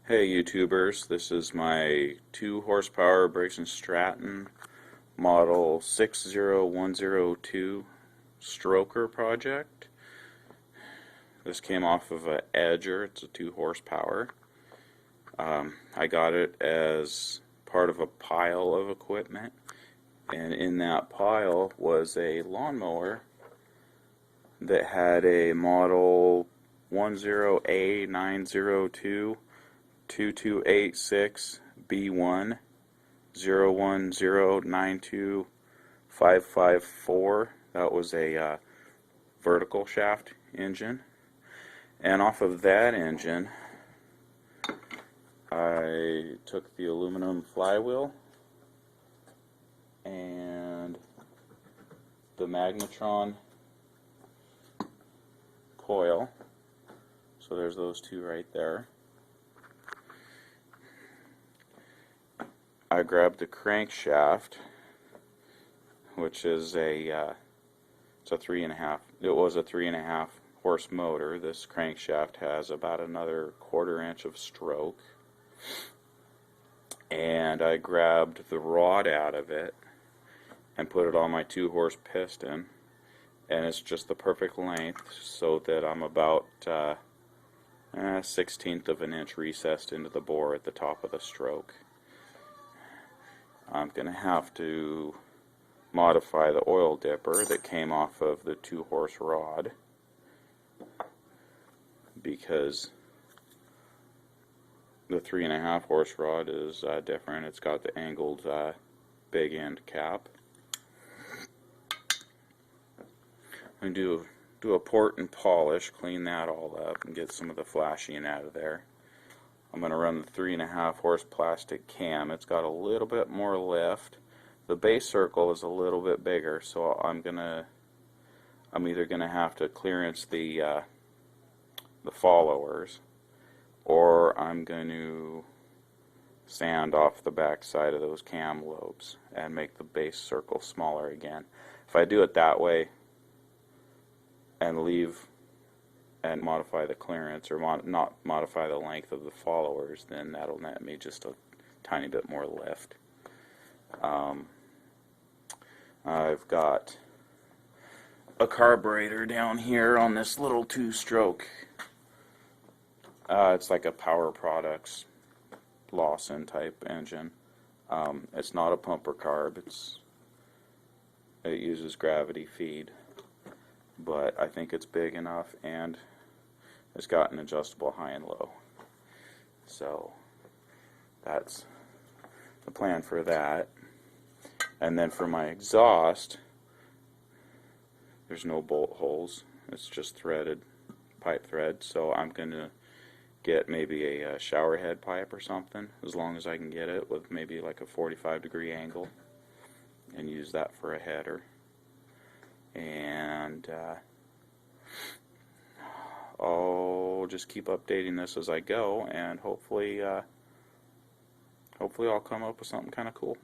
Hey YouTubers, this is my 2 horsepower Briggs Stratton model 60102 stroker project. This came off of a Edger, it's a 2 horsepower. I got it as part of a pile of equipment, and in that pile was a lawnmower that had a model 10A902 2286 B1 010925554. That was a vertical shaft engine, and off of that engine I took the aluminum flywheel and the magnetron coil. So there's those two right there. I grabbed the crankshaft, which is it's a 3.5. It was a 3.5 horse motor. This crankshaft has about another 1/4 inch of stroke, and I grabbed the rod out of it and put it on my 2 horse piston, and it's just the perfect length so that I'm about 1/16 of an inch recessed into the bore at the top of the stroke. I'm going to have to modify the oil dipper that came off of the 2 horse rod, because the 3.5 horse rod is different. It's got the angled big end cap. I'm going to do a port and polish, clean that all up and get some of the flashing out of there. I'm going to run the 3.5 horse plastic cam. It's got a little bit more lift. The base circle is a little bit bigger, so I'm either going to have to clearance the followers, or I'm going to sand off the back side of those cam lobes and make the base circle smaller again. If I do it that way and leave and modify the clearance, or not modify the length of the followers, then that'll net me just a tiny bit more lift. I've got a carburetor down here on this little 2-stroke. It's like a Power Products Lawson type engine. It's not a pumper carb. It uses gravity feed, but I think it's big enough, and it's got an adjustable high and low. So that's the plan for that. And then for my exhaust, there's no bolt holes. It's just threaded pipe thread. So I'm going to get maybe a shower head pipe or something, as long as I can get it, with maybe like a 45-degree angle, and use that for a header. And I'll just keep updating this as I go, and hopefully I'll come up with something kind of cool.